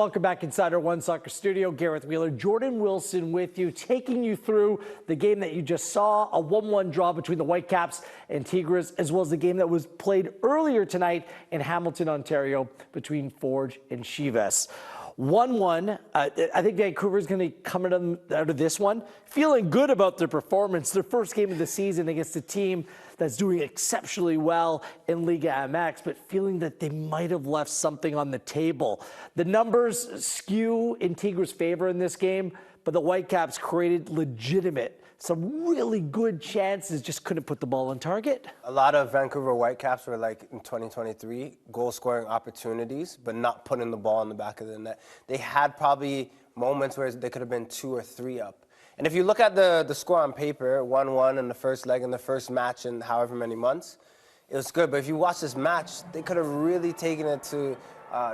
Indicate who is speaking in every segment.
Speaker 1: Welcome back inside our One Soccer studio. Gareth Wheeler, Jordan Wilson with you, taking you through the game that you just saw, a 1-1 draw between the Whitecaps and Tigres, as well as the game that was played earlier tonight in Hamilton, Ontario, between Forge and Chivas. 1-1. I think Vancouver is going to come out of this one feeling good about their performance. Their first game of the season against a team that's doing exceptionally well in Liga MX, but feeling that they might have left something on the table. The numbers skew in Tigres' favor in this game, but the Whitecaps created some really good chances, just couldn't put the ball on target.
Speaker 2: A lot of Vancouver Whitecaps were like in 2023, goal-scoring opportunities, but not putting the ball in the back of the net. They had probably moments where they could have been 2 or 3 up. And if you look at the score on paper, 1-1 in the first leg in the first match in however many months, it was good. But if you watch this match, they could have really taken it to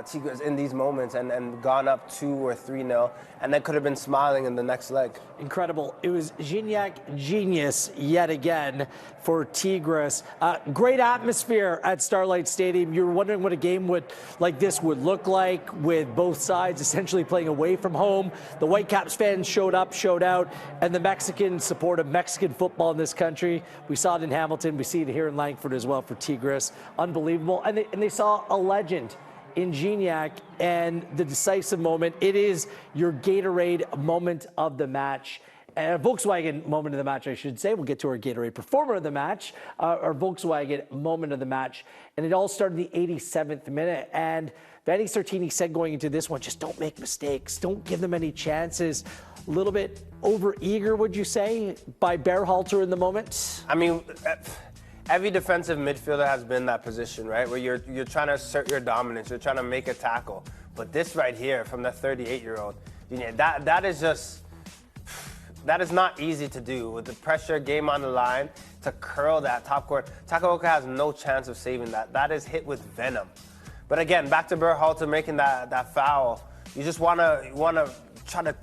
Speaker 2: Tigres in these moments and gone up 2 or 3-0, and they could have been smiling in the next leg.
Speaker 1: Incredible. It was Gignac genius yet again for Tigres. Great atmosphere at Starlight Stadium. You were wondering what a game like this would look like, with both sides essentially playing away from home. The Whitecaps fans showed up, showed out, and the Mexican support of Mexican football in this country. We saw it in Hamilton. We see it here in Langford as well for Tigres. Unbelievable. And they saw a legend in Gignac, and the decisive moment. It is your Gatorade moment of the match. A Volkswagen moment of the match, I should say. We'll get to our Gatorade performer of the match, our Volkswagen moment of the match. And it all started in the 87th minute. And Vanni Sartini said going into this one, just don't make mistakes. Don't give them any chances. A little bit over-eager, would you say, by Berhalter in the moment?
Speaker 2: I mean, every defensive midfielder has been that position, right? Where you're trying to assert your dominance, you're trying to make a tackle. But this right here from the 38-year-old, that is not easy to do. With the pressure, game on the line, to curl that top corner. Takaoka has no chance of saving that. That is hit with venom. But again, back to Berhalter making that foul. You just want to try to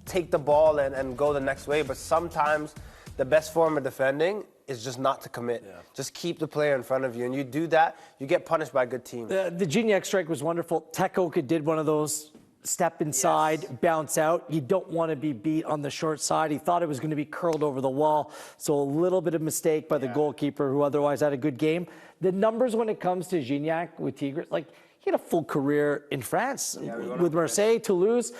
Speaker 2: take the ball and go the next way. But sometimes the best form of defending is just not to commit. Yeah. Just keep the player in front of you. And you do that, you get punished by good teams.
Speaker 1: The Gignac strike was wonderful. Takaoka did one of those step inside, yes, bounce out. You don't want to be beat on the short side. He thought it was going to be curled over the wall. So a little bit of mistake by the goalkeeper, who otherwise had a good game. The numbers when it comes to Gignac with Tigres, like, he had a full career in France with Marseille, Toulouse.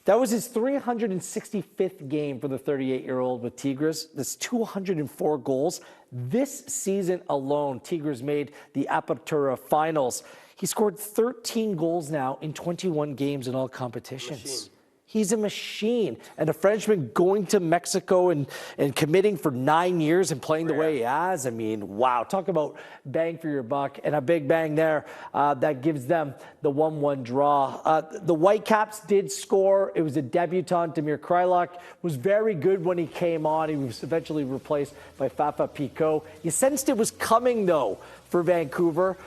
Speaker 1: That was his 365th game for the 38-year-old with Tigres. That's 204 goals. This season alone, Tigres made the Apertura finals. He scored 13 goals now in 21 games in all competitions. He's a machine. And a Frenchman going to Mexico and committing for 9 years and playing the way he has. I mean, wow. Talk about bang for your buck, and a big bang there that gives them the 1-1 draw. The Whitecaps did score. It was a debutant. Damir Kreilach was very good when he came on. He was eventually replaced by Fafa Picault. You sensed it was coming, though, for Vancouver.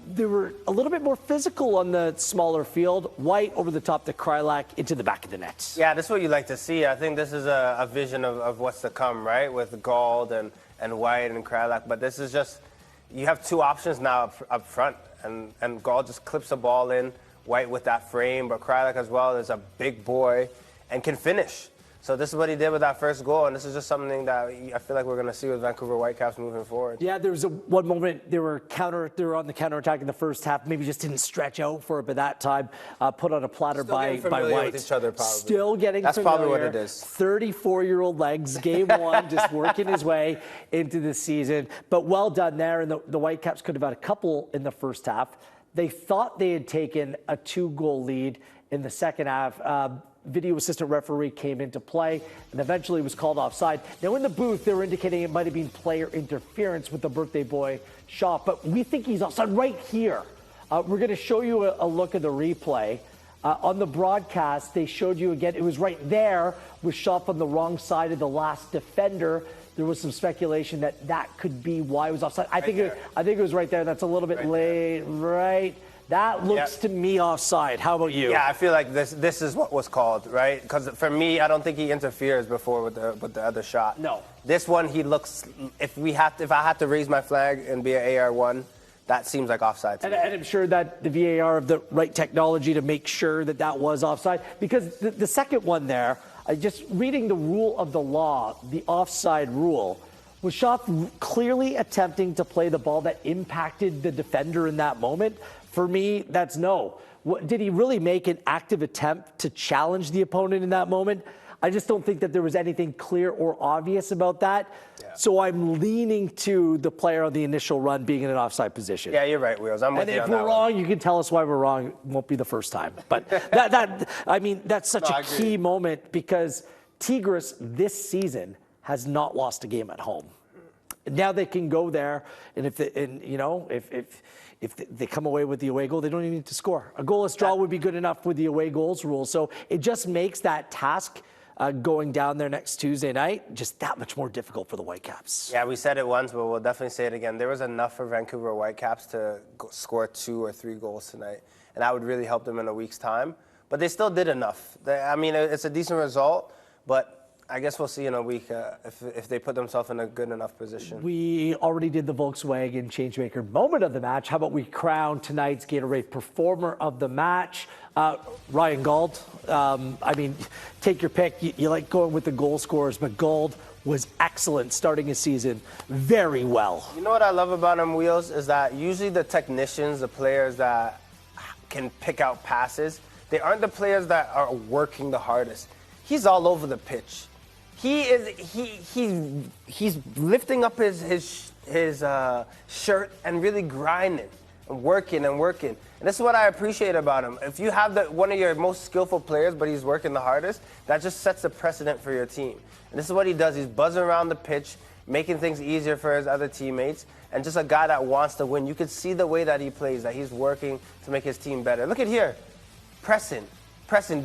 Speaker 1: They were a little bit more physical on the smaller field. White over the top to Kreilach into the back of the net.
Speaker 2: Yeah, this is what you like to see. I think this is a vision of what's to come, right? With Gauld and White and Kreilach. But this is just, you have 2 options now up front. And Gauld just clips the ball in, White with that frame, but Kreilach as well is a big boy and can finish. So this is what he did with that first goal, and this is just something that I feel like we're going to see with Vancouver Whitecaps moving forward.
Speaker 1: Yeah, there was one moment they were on the counterattack in the first half, maybe just didn't stretch out for it, but that time put on a platter by White.
Speaker 2: With each other, probably.
Speaker 1: Still getting
Speaker 2: That's
Speaker 1: familiar.
Speaker 2: Probably what it is.
Speaker 1: 34-year-old legs, game 1, just working his way into the season. But well done there, and the Whitecaps could have had a couple in the first half. They thought they had taken a 2-goal lead in the second half. Video assistant referee came into play and eventually was called offside. Now in the booth, they were indicating it might have been player interference with the birthday boy shot, but we think he's offside right here. We're going to show you a look at the replay. On the broadcast, they showed you again, it was right there, was shot from the wrong side of the last defender. There was some speculation that could be why it was offside. I think it was right there. That's a little bit late, right? That looks to me offside. How about you?
Speaker 2: Yeah, I feel like this is what was called, right? Because for me, I don't think he interferes before with the other shot.
Speaker 1: No.
Speaker 2: This one, he looks. If I had to raise my flag and be an AR1, that seems like offside to me.
Speaker 1: And I'm sure that the VAR have the right technology to make sure that that was offside. Because the second one there, just reading the rule of the law, the offside rule, was Schaff clearly attempting to play the ball that impacted the defender in that moment? For me, that's no. Did he really make an active attempt to challenge the opponent in that moment? I just don't think that there was anything clear or obvious about that. Yeah. So I'm leaning to the player on the initial run being in an offside position.
Speaker 2: Yeah, you're right, Wheels. I'm with you on that.
Speaker 1: And if we're wrong, you can tell us why we're wrong. It won't be the first time. But that's such a key moment because Tigres this season has not lost a game at home. Now they can go there, and if they come away with the away goal, they don't even need to score. A goalless draw would be good enough with the away goals rule. So it just makes that task going down there next Tuesday night just that much more difficult for the Whitecaps.
Speaker 2: Yeah, we said it once, but we'll definitely say it again. There was enough for Vancouver Whitecaps to score 2 or 3 goals tonight, and that would really help them in a week's time. But they still did enough. It's a decent result, but I guess we'll see in a week if they put themselves in a good enough position.
Speaker 1: We already did the Volkswagen Changemaker moment of the match. How about we crown tonight's Gatorade Performer of the Match? Ryan Gauld. Take your pick. You like going with the goal scorers, but Gauld was excellent starting his season very well.
Speaker 2: You know what I love about him, Wheels, is that usually the technicians, the players that can pick out passes, they aren't the players that are working the hardest. He's all over the pitch. He's lifting up his shirt and really grinding and working. And this is what I appreciate about him. If you have one of your most skillful players, but he's working the hardest, that just sets the precedent for your team. And this is what he does. He's buzzing around the pitch, making things easier for his other teammates, and just a guy that wants to win. You can see the way that he plays, that he's working to make his team better. Look at here. Pressing,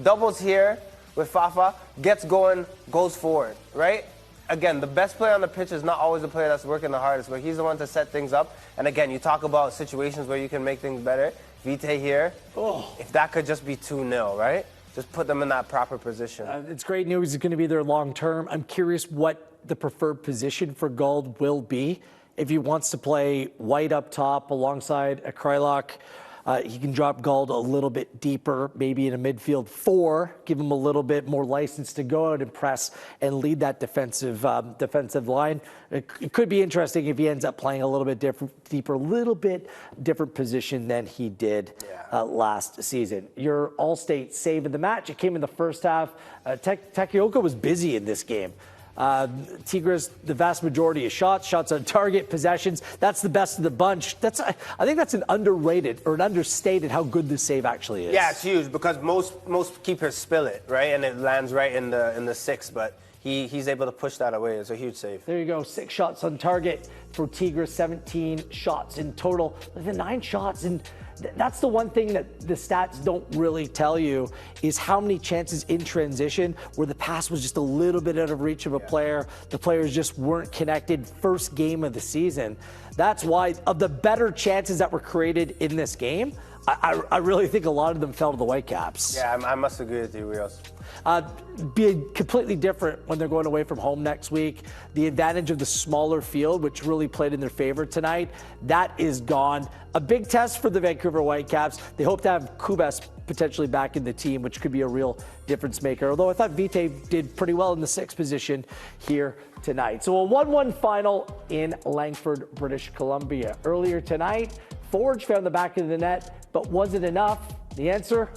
Speaker 2: doubles here with Fafa, gets going, goes forward, right? Again, the best player on the pitch is not always the player that's working the hardest, but he's the one to set things up. And again, you talk about situations where you can make things better. Vite here, if that could just be 2-0, right? Just put them in that proper position.
Speaker 1: It's great news. It's going to be there long term. I'm curious what the preferred position for Gauld will be. If he wants to play White up top alongside a Krylock, he can drop Gauld a little bit deeper, maybe in a midfield 4, give him a little bit more license to go out and press and lead that defensive line. It could be interesting if he ends up playing a little bit deeper, a little bit different position than he did last season. Your All-State save of the match, it came in the first half. Takioka was busy in this game. Tigres, the vast majority of shots on target, possessions. That's the best of the bunch. I think that's an underrated or an understated how good this save actually is.
Speaker 2: Yeah, it's huge because most keepers spill it, right? And it lands right in the 6, but he's able to push that away. It's a huge save.
Speaker 1: There you go. 6 shots on target for Tigres, 17 shots in total. The 9 shots, and that's the one thing that the stats don't really tell you is how many chances in transition where the pass was just a little bit out of reach of a player. The players just weren't connected. First game of the season. That's why of the better chances that were created in this game, I really think a lot of them fell to the Whitecaps.
Speaker 2: Yeah, I must agree with you, Wheels.
Speaker 1: Be completely different when they're going away from home next week. The advantage of the smaller field, which really played in their favor tonight, that is gone. A big test for the Vancouver Whitecaps. They hope to have Kubas potentially back in the team, which could be a real difference maker. Although I thought Vite did pretty well in the 6th position here tonight. So a 1-1 final in Langford, British Columbia. Earlier tonight, Forge found the back of the net, but was it enough? The answer?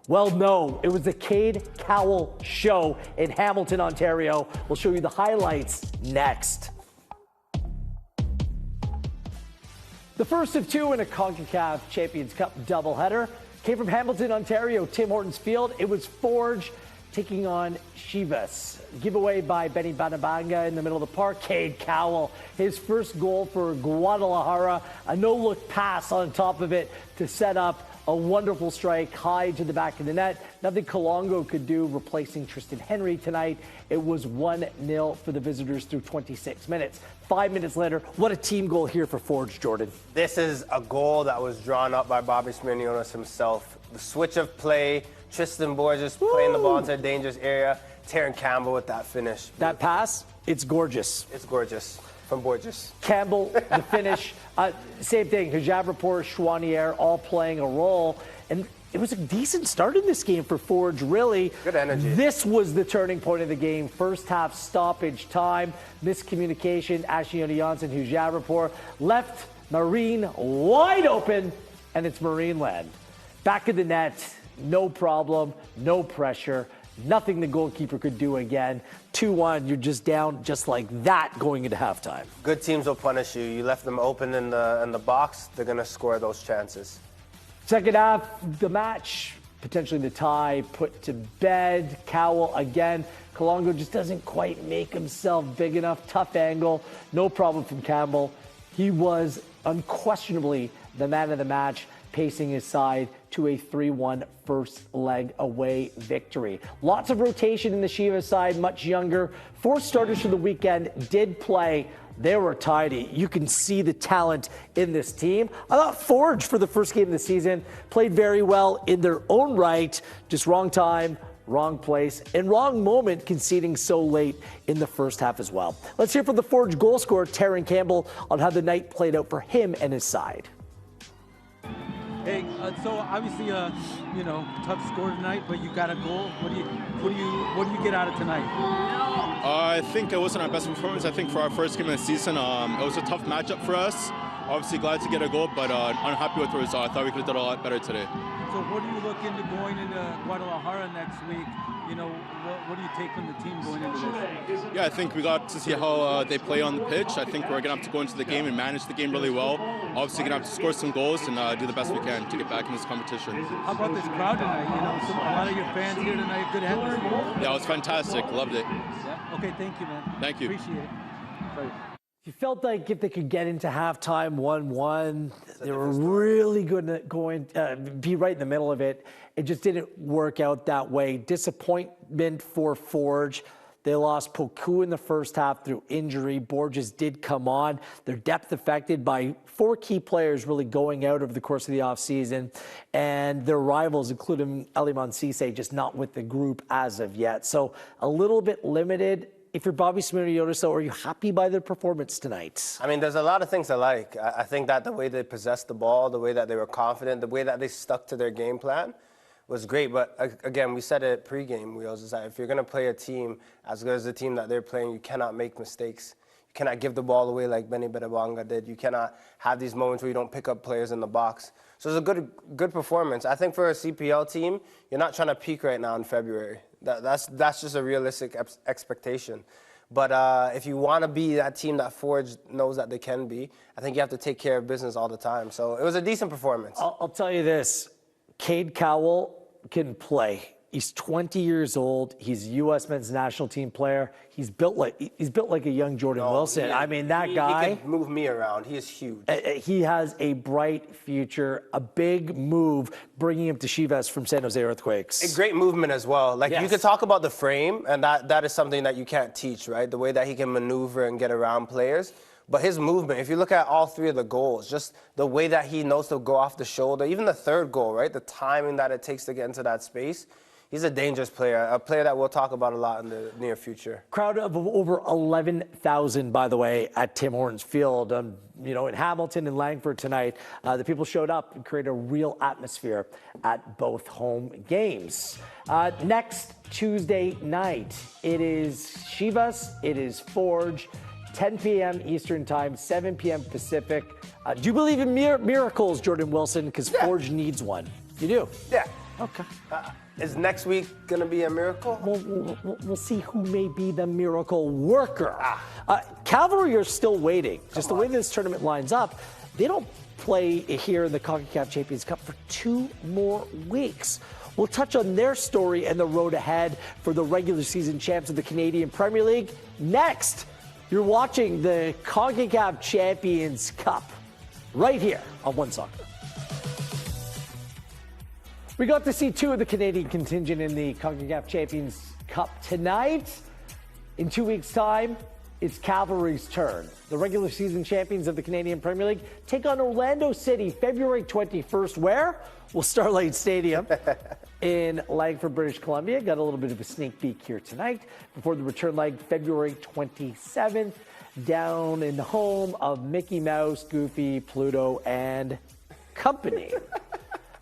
Speaker 1: Well, no. It was the Cade Cowell Show in Hamilton, Ontario. We'll show you the highlights next. The first of 2 in a CONCACAF Champions Cup doubleheader came from Hamilton, Ontario, Tim Hortons Field. It was Forge taking on Chivas. Giveaway by Benny Banabanga in the middle of the park. Cade Cowell, his first goal for Guadalajara. A no-look pass on top of it to set up a wonderful strike high to the back of the net. Nothing Kalongo could do replacing Tristan Henry tonight. It was 1-0 for the visitors through 26 minutes. 5 minutes later, what a team goal here for Forge, Jordan.
Speaker 2: This is a goal that was drawn up by Bobby Smirniotis himself. The switch of play, Tristan Borges playing the ball into a dangerous area, Taron Campbell with that finish.
Speaker 1: That pass, it's gorgeous.
Speaker 2: It's gorgeous. from Borges.
Speaker 1: Campbell, the finish, same thing. Javapur, Chouanier, all playing a role. And it was a decent start in this game for Forge, really.
Speaker 2: Good energy.
Speaker 1: This was the turning point of the game. First half stoppage time, miscommunication. Ashiona Janssen, Javapur left Marine wide open, and it's Marine land. Back of the net, no problem, no pressure. Nothing the goalkeeper could do again. 2-1, you're just down just like that going into halftime.
Speaker 2: Good teams will punish you. You left them open in the box, they're going to score those chances.
Speaker 1: Second half, the match, potentially the tie, put to bed. Cowell again. Kalongo just doesn't quite make himself big enough. Tough angle, no problem from Campbell. He was unquestionably the man of the match, pacing his side to a 3-1 first leg away victory. Lots of rotation in the Chivas side, much younger. 4 starters for the weekend did play. They were tidy. You can see the talent in this team. I thought Forge, for the first game of the season, played very well in their own right. Just wrong time, wrong place, and wrong moment, conceding so late in the first half as well. Let's hear from the Forge goal scorer, Taryn Campbell, on how the night played out for him and his side.
Speaker 3: Hey, so obviously, tough score tonight, but you got a goal. What do you get out of tonight?
Speaker 4: I think it wasn't our best performance. I think for our first game of the season, it was a tough matchup for us. Obviously, glad to get a goal, but unhappy with the result. I thought we could have done a lot better today.
Speaker 3: So, what do you look into going into Guadalajara next week? What do you take from the team going into this?
Speaker 4: Yeah, I think we got to see how they play on the pitch. I think we're going to have to go into the game and manage the game really well. Obviously, going to have to score some goals and do the best we can to get back in this competition.
Speaker 3: How about this crowd tonight? A lot of your fans here tonight, good atmosphere.
Speaker 4: Yeah, it was fantastic. Loved it.
Speaker 3: Yeah. Okay, thank you, man.
Speaker 4: Thank you.
Speaker 3: Appreciate it. Sorry.
Speaker 1: You felt like if they could get into halftime 1-1, they were really good at be right in the middle of it. It just didn't work out that way. Disappointment for Forge. They lost Poku in the first half through injury. Borges did come on. Their depth affected by 4 key players really going out over the course of the offseason. And their rivals, including Eliman Cisse, just not with the group as of yet. So a little bit limited. If you're Bobby Smirniotis, are you happy by their performance tonight?
Speaker 2: I mean, there's a lot of things I like. I think that the way they possessed the ball, the way that they were confident, the way that they stuck to their game plan was great. But again, we said it pregame, Wheels, is that if you're going to play a team as good as the team that they're playing, you cannot make mistakes. You cannot give the ball away like Benny Bedabanga did. You cannot have these moments where you don't pick up players in the box. So it's a good performance. I think for a CPL team, you're not trying to peak right now in February. That's just a realistic expectation. But if you want to be that team that Forge knows that they can be, I think you have to take care of business all the time. So it was a decent performance.
Speaker 1: I'll tell you this. Cade Cowell can play. He's 20 years old. He's a U.S. men's national team player. He's built like a young Jordan Wilson. I mean, that guy.
Speaker 2: He can move me around. He is huge.
Speaker 1: He has a bright future. A big move bringing him to Chivas from San Jose Earthquakes.
Speaker 2: A great movement as well. Like,
Speaker 1: yes.
Speaker 2: You could talk about the frame, and that is something that you can't teach, right? The way that he can maneuver and get around players. But his movement, if you look at all 3 of the goals, just the way that he knows to go off the shoulder, even the third goal, right? The timing that it takes to get into that space. He's a dangerous player, a player that we'll talk about a lot in the near future.
Speaker 1: Crowd of over 11,000, by the way, at Tim Hortons Field. In Hamilton and Langford tonight, the people showed up and created a real atmosphere at both home games. Next Tuesday night, it is Chivas, it is Forge, 10 p.m. Eastern Time, 7 p.m. Pacific. Do you believe in miracles, Jordan Wilson? Because Forge needs one. You do?
Speaker 2: Yeah.
Speaker 1: Okay.
Speaker 2: Is next week going to be a miracle?
Speaker 1: We'll see who may be the miracle worker. Cavalry are still waiting. Just the way this tournament lines up, they don't play here in the CONCACAF Champions Cup for 2 more weeks. We'll touch on their story and the road ahead for the regular season champs of the Canadian Premier League. Next, you're watching the CONCACAF Champions Cup right here on One Soccer. We got to see 2 of the Canadian contingent in the CONCACAF Champions Cup tonight. In 2 weeks' time, it's Cavalry's turn. The regular season champions of the Canadian Premier League take on Orlando City February 21st. Where? Well, Starlight Stadium in Langford, British Columbia. Got a little bit of a sneak peek here tonight before the return leg February 27th. down in the home of Mickey Mouse, Goofy, Pluto, and company.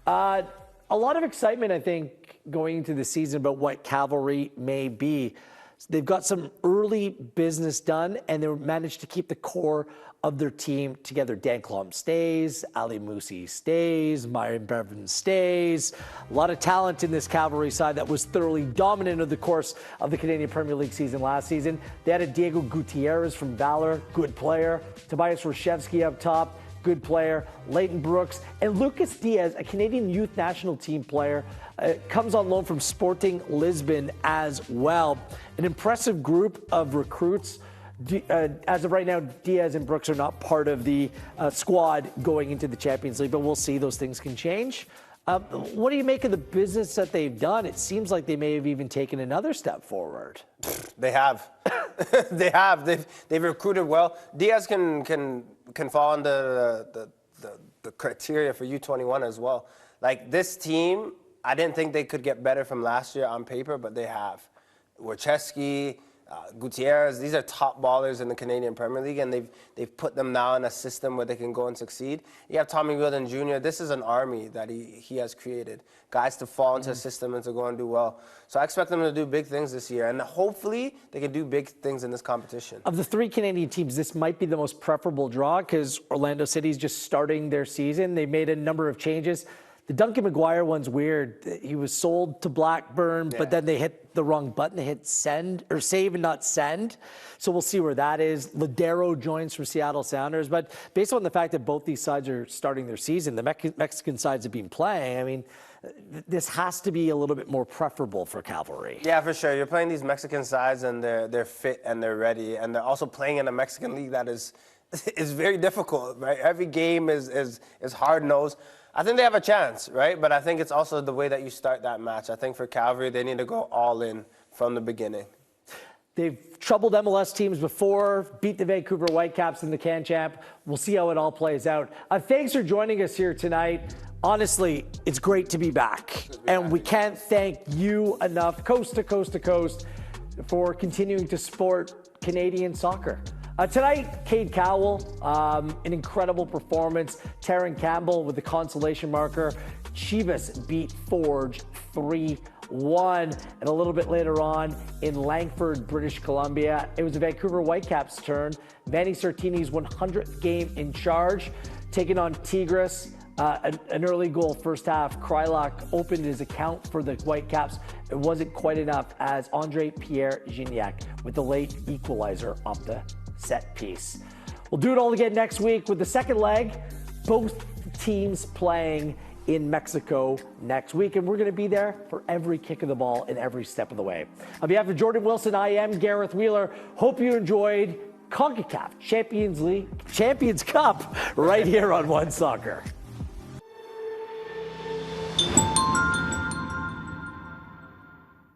Speaker 1: A lot of excitement, I think, going into the season about what Cavalry may be. They've got some early business done, and they managed to keep the core of their team together. Dan Klom stays, Ali Musi stays, Myron Bevan stays. A lot of talent in this Cavalry side that was thoroughly dominant over the course of the Canadian Premier League season last season. They added Diego Gutierrez from Valor, good player. Tobias Reshevsky up top, good player. Leighton Brooks and Lucas Diaz, a Canadian youth national team player, comes on loan from Sporting Lisbon as well. An impressive group of recruits. As of right now, Diaz and Brooks are not part of the squad going into the Champions League, but we'll see. Those things can change. What do you make of the business that they've done? It seems like they may have even taken another step forward.
Speaker 2: They have. They have. They've recruited well. Diaz can fall under the criteria for U21 as well. Like this team, I didn't think they could get better from last year on paper, but they have. Wojciechowski, Gutierrez, these are top ballers in the Canadian Premier League, and they've put them now in a system where they can go and succeed. You have Tommy Wheeldon Jr. This is an army that he has created. Guys to fall into a system and to go and do well. So I expect them to do big things this year, and hopefully they can do big things in this competition.
Speaker 1: Of the three Canadian teams, this might be the most preferable draw because Orlando City's just starting their season. They made a number of changes. The Duncan McGuire one's weird. He was sold to Blackburn, but then they hit the wrong button. They hit send or save and not send. So we'll see where that is. Ladero joins from Seattle Sounders. But based on the fact that both these sides are starting their season, the Mexican sides have been playing, I mean, this has to be a little bit more preferable for Cavalry.
Speaker 2: Yeah, for sure. You're playing these Mexican sides, and they're fit and they're ready. And they're also playing in a Mexican league that is very difficult, right? Every game is hard-nosed. I think they have a chance, right? But I think it's also the way that you start that match. I think for Cavalry, they need to go all in from the beginning.
Speaker 1: They've troubled MLS teams before, beat the Vancouver Whitecaps in the Can Champ. We'll see how it all plays out. Thanks for joining us here tonight. Honestly, it's great to be back. And we can't thank you enough, coast to coast to coast, for continuing to support Canadian soccer. Tonight, Cade Cowell, an incredible performance. Taryn Campbell with the consolation marker. Chivas beat Forge 3-1. And a little bit later on in Langford, British Columbia, it was the Vancouver Whitecaps' turn. Vanni Sartini's 100th game in charge, taking on Tigres. An early goal first half. Krylock opened his account for the Whitecaps. It wasn't quite enough as Andre Pierre Gignac with the late equalizer off the set piece. We'll do it all again next week with the second leg. Both teams playing in Mexico next week, and we're going to be there for every kick of the ball and every step of the way. On behalf of Jordan Wilson, I am Gareth Wheeler. Hope you enjoyed CONCACAF Champions Cup right here on One Soccer.